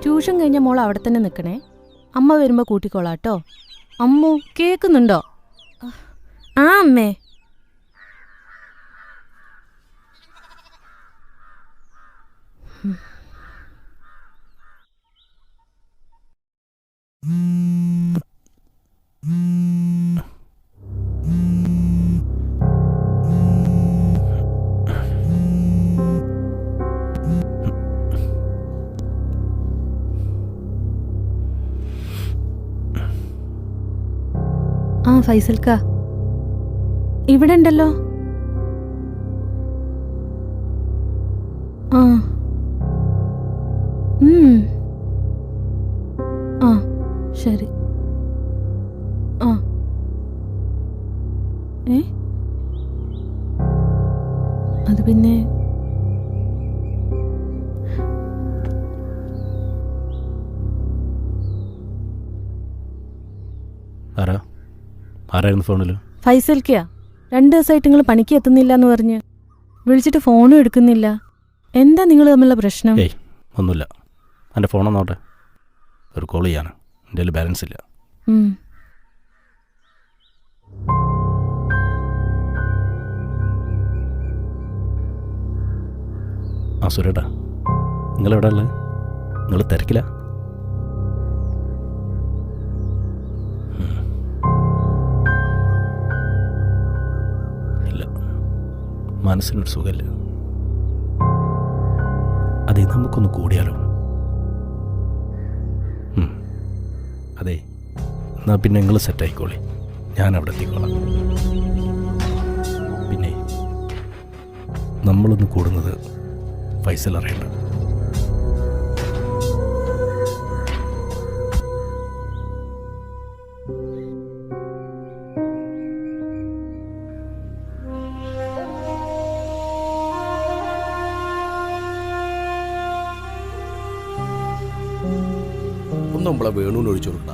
Tuition കഴിഞ്ഞ മോൾ അവിടെ തന്നെ നിൽക്കണേ. അമ്മ വരുമ്പോൾ കൂട്ടിക്കോളാട്ടോ. അമ്മു കേൾക്കുന്നുണ്ടോ? ആ അമ്മേ. ആ ഫൈസൽക്ക ഇവിടെ ഉണ്ടല്ലോ. ആ ആ ശരി. ആ അത് പിന്നെ ആരായിരുന്നു ഫോണിൽ? ഫൈസൽക്കയാ. 2 ദിവസമായിട്ട് നിങ്ങൾ പണിക്ക് എത്തുന്നില്ല എന്ന് പറഞ്ഞ് വിളിച്ചിട്ട് ഫോണും എടുക്കുന്നില്ല. എന്താ നിങ്ങൾ തമ്മിലുള്ള പ്രശ്നം? ഏയ് ഒന്നുമില്ല. എൻ്റെ ഫോണൊന്നോട്ടെ, ഒരു കോൾ ചെയ്യാനാണ്. എൻ്റെ കയ്യിൽ ബാലൻസ് ഇല്ല. ആ സുരേട്ടാ, നിങ്ങളെവിടെ ഉള്ളത്? നിങ്ങൾ തിരക്കില്ല? മനസ്സിനൊരു സുഖമില്ല. അതെ, നമുക്കൊന്ന് കൂടിയാലോ? അതെ, എന്നാ പിന്നെ നിങ്ങൾ സെറ്റായിക്കോളി, ഞാൻ അവിടെ എത്തിക്കോളാം. പിന്നെ നമ്മളൊന്ന് കൂടുന്നത് ഫൈസൽ അറിയണ്ട. നമ്മളെ വേണൂന്ന് ഒഴിച്ചു കൊടുക്കണ്ട.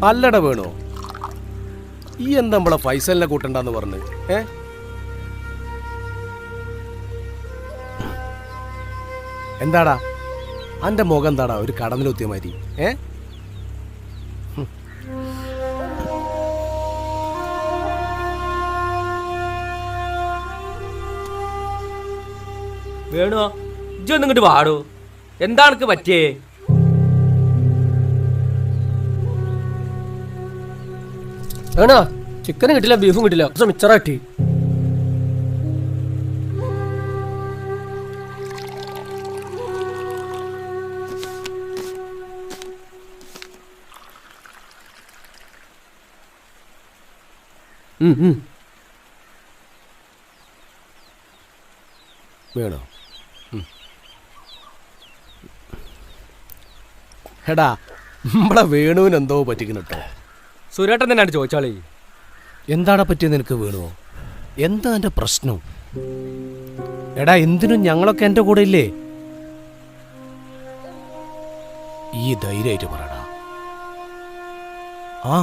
അല്ലട വേണോ, ഈ എന്താ നമ്മളെ ഫൈസലിനെ കൂട്ടണ്ടെന്ന് പറഞ്ഞ്? എന്താടാ അന്റെ മുഖം എന്താടാ ഒരു കടന്നിലൊത്തിയ മാതിരി? വേണോ ഇജ്ജൊന്നും ഇങ്ങോട്ട് പാടൂ. എന്താ പറ്റിയേ? വേണോ ചിക്കനും കിട്ടില്ല, ബീഫും കിട്ടില്ല, മിച്ചറ കിട്ടി. വേണോ എടാ, നമ്മളെ വേണുവിന് എന്തോ പറ്റിക്കുന്നു കേട്ടോ. സുരേട്ടൻ തന്നെയാണ് ചോദിച്ചാളേ. എന്താടാ പറ്റിയത് നിനക്ക് വേണുവോ? എന്താ എൻ്റെ പ്രശ്നം? എടാ എന്തിനും ഞങ്ങളൊക്കെ എൻ്റെ കൂടെ ഇല്ലേ? ഈ ധൈര്യമായിട്ട് പറയടാ. ആ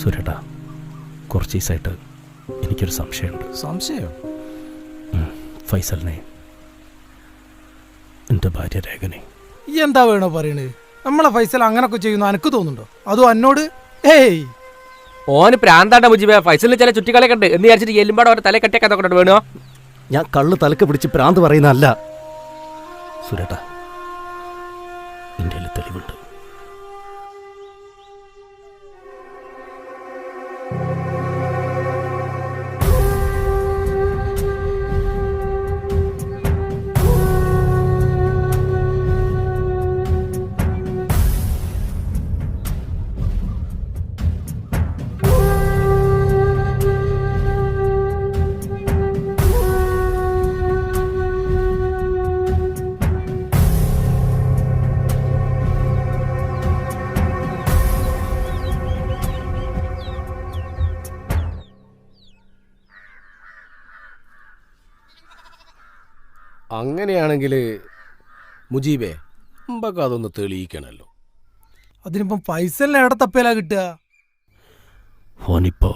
സുരേട്ടാ, കുറച്ച് ദിവസമായിട്ട് എനിക്കൊരു സംശയമുണ്ട്. സംശയം? ഫൈസലിനെ, എൻ്റെ ഭാര്യ രേഖനെ. ഈ എന്താ വേണോ പറയണത്? നമ്മളെ ഫൈസൽ അങ്ങനൊക്കെ ചെയ്യുന്ന എനിക്ക് തോന്നുന്നുണ്ടോ? അതും എന്നോട്? ഏയ്, ഓന് പ്രാന്താണ്ട മുജിബേ. ഫൈസലിന് ചില ചുറ്റിക്കളൊക്കെ ഉണ്ട് എന്ന് വിചാരിച്ചിട്ട് എല്ലുമ്പാട് അവരെ തല കെട്ടിയൊക്കെ വേണോ? ഞാൻ കള്ള് തലക്ക് പിടിച്ച് പ്രാന്ത് പറയുന്നതല്ല സുരേട്ടാ. നിന്റെ തെളിവുണ്ട്. അങ്ങനെയാണെങ്കിൽ മുജീബേ മുമ്പൊക്കെ അതൊന്ന് തെളിയിക്കണല്ലോ. അതിനിപ്പം ഫൈസലിനെ എവിടെ തപ്പേലാ കിട്ടുക? ഓനിപ്പോ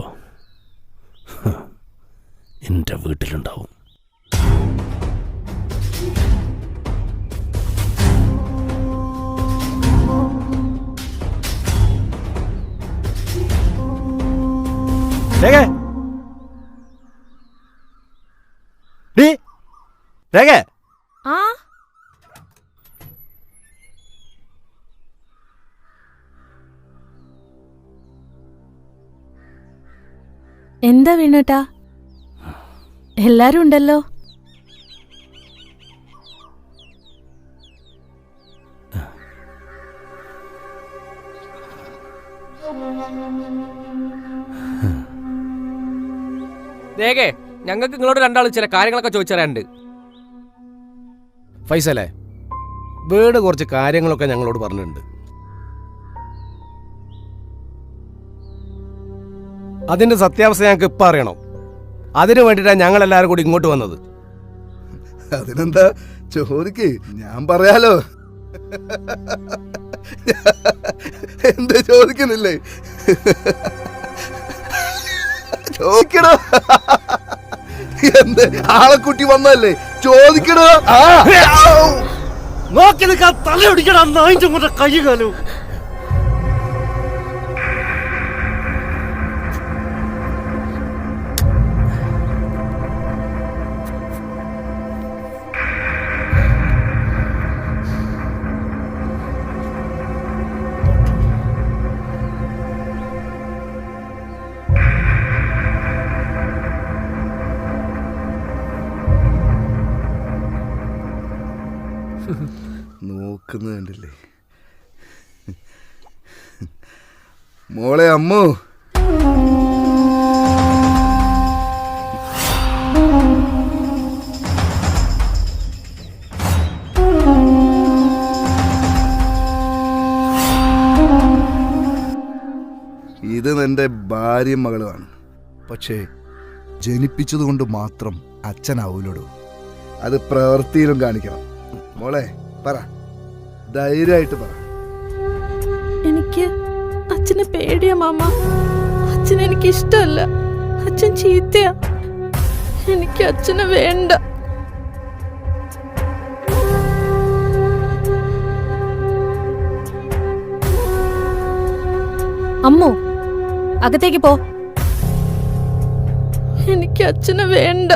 എൻ്റെ വീട്ടിലുണ്ടാവും. ആ എന്താ വീണേട്ടാ? എല്ലാരും ഉണ്ടല്ലോ. രേഖേ, ഞങ്ങൾക്ക് നിങ്ങളോട് രണ്ടാളും ചില കാര്യങ്ങളൊക്കെ ചോദിച്ചറിയാനുണ്ട്. ഫൈസലേ, വീട് കുറച്ച് കാര്യങ്ങളൊക്കെ ഞങ്ങളോട് പറഞ്ഞിട്ടുണ്ട്. അതിന്റെ സത്യാവസ്ഥ ഞങ്ങൾക്ക് ഇപ്പം അറിയണം. അതിനു വേണ്ടിയിട്ടാണ് ഞങ്ങൾ എല്ലാവരും കൂടി ഇങ്ങോട്ട് വന്നത്. അതിനെന്താ ചോദിക്ക്, ഞാൻ പറയാലോ. എന്ത് ചോദിക്കുന്നില്ലേ? ചോദിക്കണോ? എന്ത് ആളെക്കുട്ടി വന്നല്ലേ? ചോദിക്കണോ? നോക്കി നിൽക്കാൻ തലയൊടിക്കണം നായിന്റെ കൈ കാലു. നോക്കുന്നത് കണ്ടില്ലേ മോളെ? അമ്മു, ഇത് നിന്റെ ഭാര്യയും മകളുമാണ്. പക്ഷേ ജനിപ്പിച്ചതുകൊണ്ട് മാത്രം അച്ഛനാവൂലോടൂ. അത് പ്രവൃത്തിയിലും കാണിക്കണം. മോളെ പറ, ധൈര്യമായിട്ട് പറ. എനിക്ക് അച്ഛനെ പേടിയാ മാമ. അച്ഛൻ എനിക്ക് ഇഷ്ടമല്ല. അച്ഛൻ ചീത്തയാ. എനിക്ക് അച്ഛനെ വേണ്ട. അമ്മു, അകത്തേക്ക് പോ. എനിക്ക് അച്ഛനെ വേണ്ട.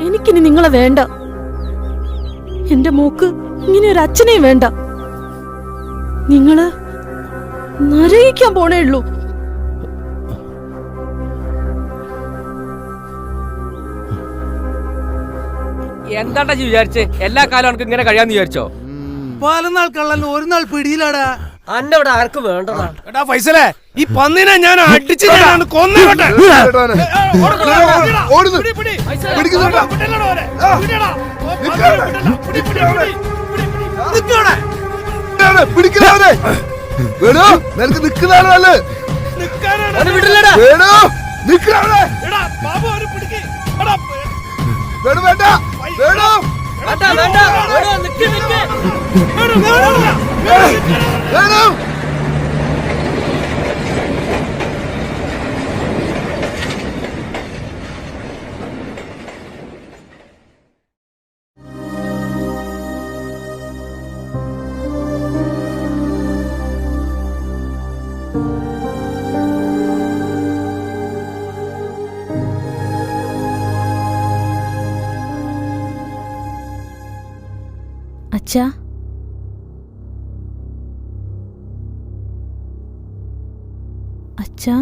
എനിക്കിനി നിങ്ങളെ വേണ്ട. എന്റെ മോക്ക് ഇങ്ങനെ ഒരു അച്ഛനെയും വേണ്ട. നിങ്ങള് നരകിക്കാൻ പോണേ ഉള്ളൂ. എന്താണ്ടാ വിചാരിച്ചേ? എല്ലാ കാലം എനിക്ക് ഇങ്ങനെ കഴിയാന്ന് വിചാരിച്ചോ? പലനാൾ കള്ളൻ ഒരു നാൾ പിടിയിലാടാ. അന്റെ അവിടെ ആർക്ക് വേണ്ടതാ? എടാ ഫൈസലേ, ഈ പന്നിനെ ഞാൻ അടിച്ച് കൊന്നോട്ടെ. നിനക്ക് നിൽക്കുന്നതാണല്ലേ? അച്ഛാ, അച്ഛാ.